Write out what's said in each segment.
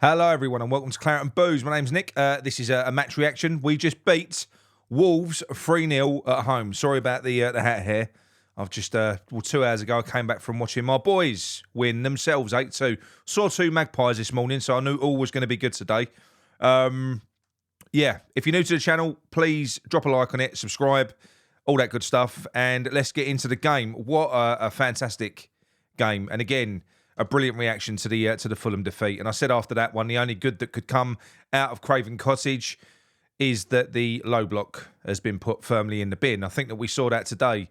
Hello, everyone, and welcome to Claret and Booze. My name's Nick. This is a match reaction. We just beat Wolves 3-0 at home. Sorry about the hat here. I've just, 2 hours ago, I came back from watching my boys win themselves 8-2. Saw 2 Magpies this morning, so I knew all was going to be good today. Yeah, if you're new to the channel, please drop a like on it, subscribe, all that good stuff, and let's get into the game. What a fantastic game. And again, a brilliant reaction to the Fulham defeat. And I said after that one, the only good that could come out of Craven Cottage is that the low block has been put firmly in the bin. I think that we saw that today.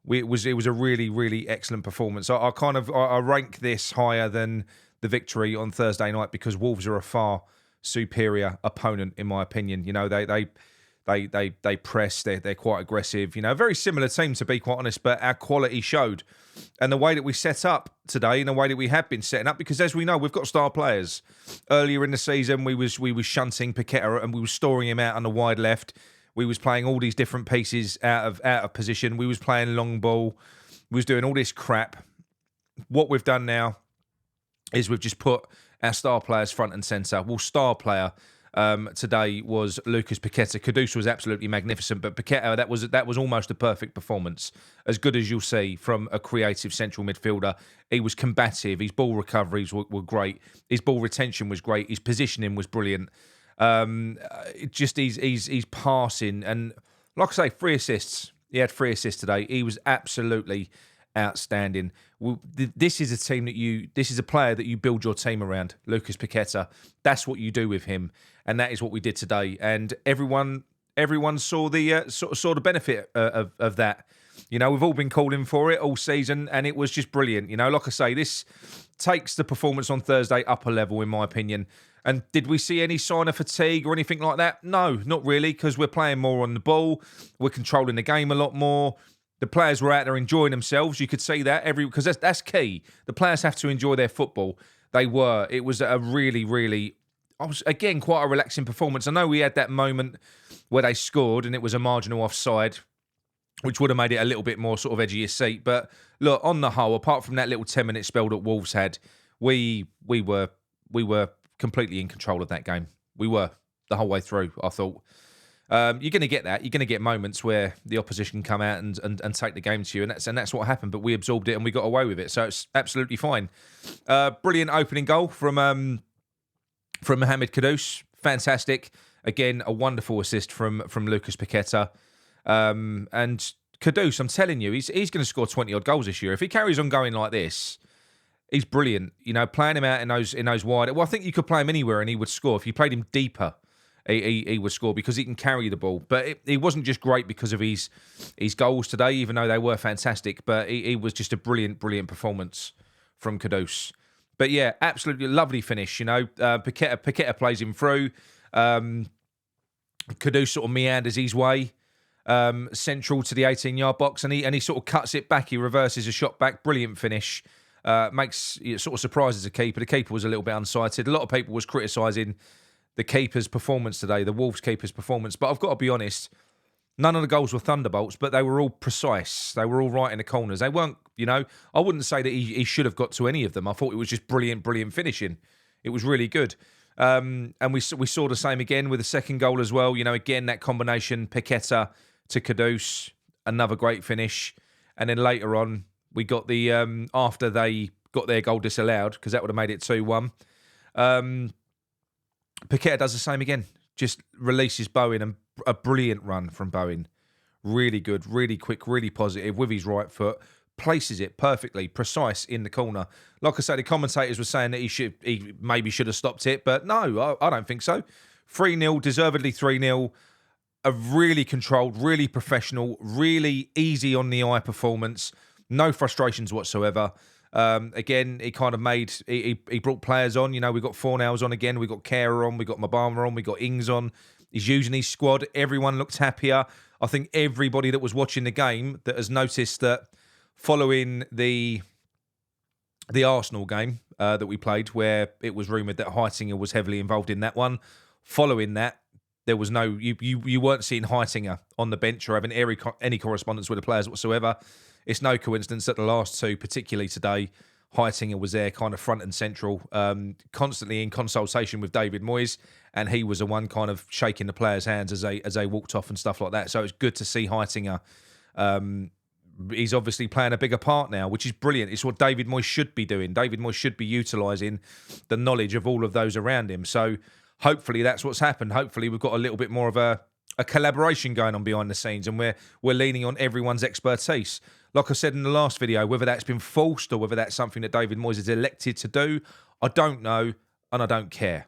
It was a really, really excellent performance. I rank this higher than the victory on Thursday night because Wolves are a far superior opponent, in my opinion. You know, they press, they're quite aggressive. You know, a very similar team, to be quite honest, but our quality showed. And the way that we set up today, and the way that we have been setting up, because as we know, we've got star players. Earlier in the season, we was shunting Paqueta and we was storing him out on the wide left. We was playing all these different pieces out of position. We was playing long ball. We was doing all this crap. What we've done now is we've just put our star players front and centre. Well, star player today was Lucas Paqueta. Kudus was absolutely magnificent, but Paqueta, that was almost a perfect performance, as good as you'll see from a creative central midfielder. He was combative. His ball recoveries were great. His ball retention was great. His positioning was brilliant. He's passing, and like I say, 3 assists. He had 3 assists today. He was absolutely outstanding. This is a player that you build your team around, Lucas Paqueta. That's what you do with him, and that is what we did today. And everyone saw the benefit of that. You know, we've all been calling for it all season, and it was just brilliant. You know, like I say, this takes the performance on Thursday up a level, in my opinion. And did we see any sign of fatigue or anything like that? No, not really, because we're playing more on the ball. We're controlling the game a lot more. The players were out there enjoying themselves. You could see that because that's key. The players have to enjoy their football. They were. It was a really, really, again, quite a relaxing performance. I know we had that moment where they scored and it was a marginal offside, which would have made it a little bit more sort of edgy your seat. But look, on the whole, apart from that little 10-minute spell that Wolves had, we were completely in control of that game. We were the whole way through, I thought. You're going to get that. You're going to get moments where the opposition come out and take the game to you, and that's what happened. But we absorbed it and we got away with it, so it's absolutely fine. Brilliant opening goal from Mohamed Kudus, fantastic. Again, a wonderful assist from Lucas Paqueta, and Kudus. I'm telling you, he's going to score 20 odd goals this year if he carries on going like this. He's brilliant. You know, playing him out in those wide. Well, I think you could play him anywhere and he would score. If you played him deeper, he would score because he can carry the ball. But he wasn't just great because of his goals today, even though they were fantastic. But he was just a brilliant, brilliant performance from Kudus. But yeah, absolutely lovely finish. You know, Paqueta plays him through. Kudus sort of meanders his way central to the 18-yard box, and he sort of cuts it back. He reverses a shot back. Brilliant finish. Sort of surprises the keeper. The keeper was a little bit unsighted. A lot of people was criticising the keeper's performance today, the Wolves keeper's performance. But I've got to be honest, none of the goals were thunderbolts, but they were all precise. They were all right in the corners. They weren't, you know, I wouldn't say that he should have got to any of them. I thought it was just brilliant, brilliant finishing. It was really good. And we saw the same again with the second goal as well. You know, again, that combination, Paqueta to Kudus, another great finish. And then later on, we got the, after they got their goal disallowed, because that would have made it 2-1, Paqueta does the same again. Just releases Bowen, and a brilliant run from Bowen. Really good, really quick, really positive with his right foot. Places it perfectly, precise in the corner. Like I say, the commentators were saying that he maybe should have stopped it, but no, I don't think so. 3-0, deservedly 3-0. A really controlled, really professional, really easy on the eye performance. No frustrations whatsoever. Again, he kind of made, he brought players on. You know, we got Fornals on again. We got Kara on. We got Mabama on. We got Ings on. He's using his squad. Everyone looked happier. I think everybody that was watching the game that has noticed that following the Arsenal game that we played, where it was rumoured that Heitinger was heavily involved in that one, following that, there was no, you weren't seeing Heitinger on the bench or having any correspondence with the players whatsoever. It's no coincidence that the last two, particularly today, Heitinger was there kind of front and central, constantly in consultation with David Moyes, and he was the one kind of shaking the players' hands as they walked off and stuff like that. So it's good to see Heitinger. He's obviously playing a bigger part now, which is brilliant. It's what David Moyes should be doing. David Moyes should be utilising the knowledge of all of those around him. So hopefully that's what's happened. Hopefully we've got a little bit more of a collaboration going on behind the scenes, and we're leaning on everyone's expertise. Like I said in the last video, whether that's been forced or whether that's something that David Moyes has elected to do, I don't know, and I don't care.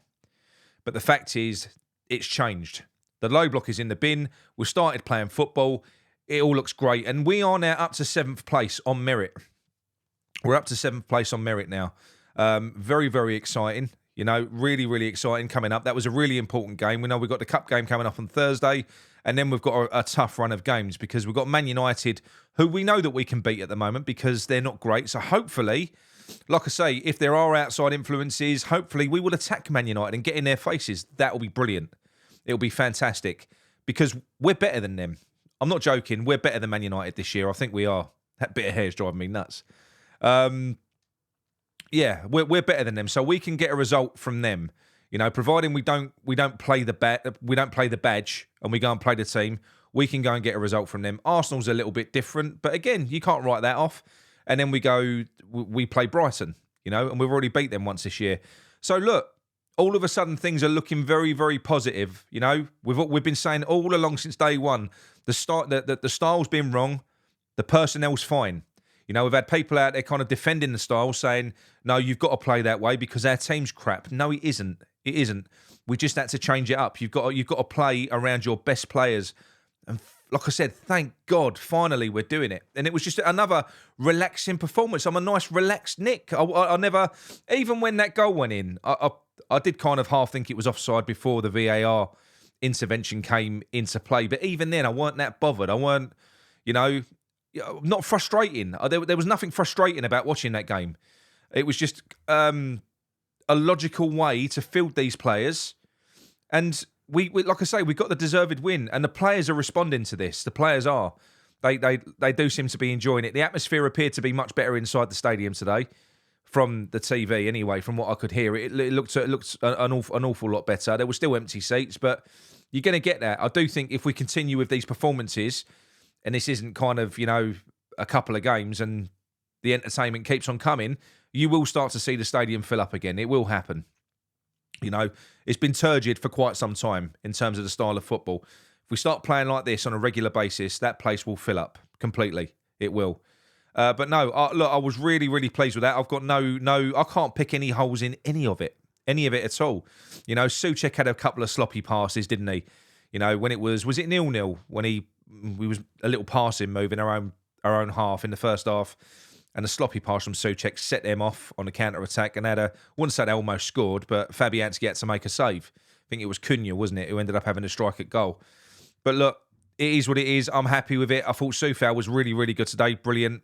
But the fact is, it's changed. The low block is in the bin. We've started playing football. It all looks great. And we are now up to 7th place on merit. We're up to 7th place on merit now. Very, very exciting. You know, really, really exciting coming up. That was a really important game. We know we've got the cup game coming up on Thursday, and then we've got a tough run of games because we've got Man United, who we know that we can beat at the moment because they're not great. So hopefully, like I say, if there are outside influences, hopefully we will attack Man United and get in their faces. That will be brilliant. It'll be fantastic because we're better than them. I'm not joking. We're better than Man United this year. I think we are. That bit of hair is driving me nuts. Yeah, we're better than them, so we can get a result from them. You know, providing we don't play the badge and we go and play the team, we can go and get a result from them. Arsenal's a little bit different, but again, you can't write that off. And then we play Brighton, you know, and we've already beat them once this year. So look, all of a sudden things are looking very, very positive. You know, we've been saying all along since day one, the style's been wrong, the personnel's fine. You know, we've had people out there kind of defending the style, saying, no, you've got to play that way because our team's crap. No, it isn't. It isn't. We just had to change it up. You've got to play around your best players. And like I said, thank God, finally we're doing it. And it was just another relaxing performance. I'm a nice relaxed Nick. I never, even when that goal went in, I did kind of half think it was offside before the VAR intervention came into play. But even then, I weren't that bothered. I weren't, you know, not frustrating. There was nothing frustrating about watching that game. It was just a logical way to field these players. And we like I say, we got the deserved win. And the players are responding to this. The players are. They do seem to be enjoying it. The atmosphere appeared to be much better inside the stadium today. From the TV, anyway, from what I could hear, it looked an awful lot better. There were still empty seats, but you're going to get that. I do think if we continue with these performances, and this isn't kind of, you know, a couple of games and the entertainment keeps on coming, you will start to see the stadium fill up again. It will happen. You know, it's been turgid for quite some time in terms of the style of football. If we start playing like this on a regular basis, that place will fill up completely. It will. But no, look, I was really, really pleased with that. I've got I can't pick any holes in any of it at all. You know, Souček had a couple of sloppy passes, didn't he? You know, when was it 0-0 when we was a little passing move in our own half in the first half, and a sloppy pass from Souček set them off on a counter attack, and wouldn't say they almost scored, but Fabianski had to make a save. I think it was Cunha, wasn't it, who ended up having a strike at goal. But look, it is what it is. I'm happy with it. I thought Soufal was really, really good today. Brilliant.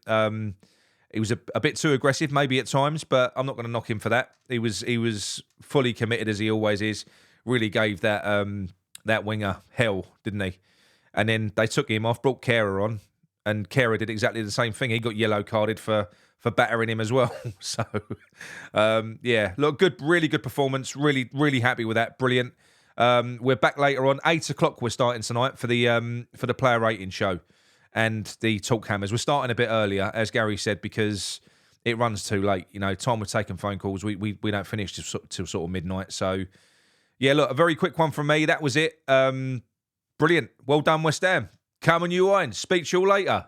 He was a bit too aggressive, maybe at times, but I'm not going to knock him for that. He was fully committed as he always is. Really gave that winger hell, didn't he? And then they took him off, brought Kehrer on, and Kehrer did exactly the same thing. He got yellow carded for battering him as well. So, yeah, look, good, really good performance. Really, really happy with that. Brilliant. We're back later on. 8 o'clock we're starting tonight for the player rating show and the talk hammers. We're starting a bit earlier, as Gary said, because it runs too late. You know, time we're taking phone calls, we don't finish till sort of midnight. So, yeah, look, a very quick one from me. That was it. Brilliant. Well done, West Ham. Come on, you wine. Speak to you all later.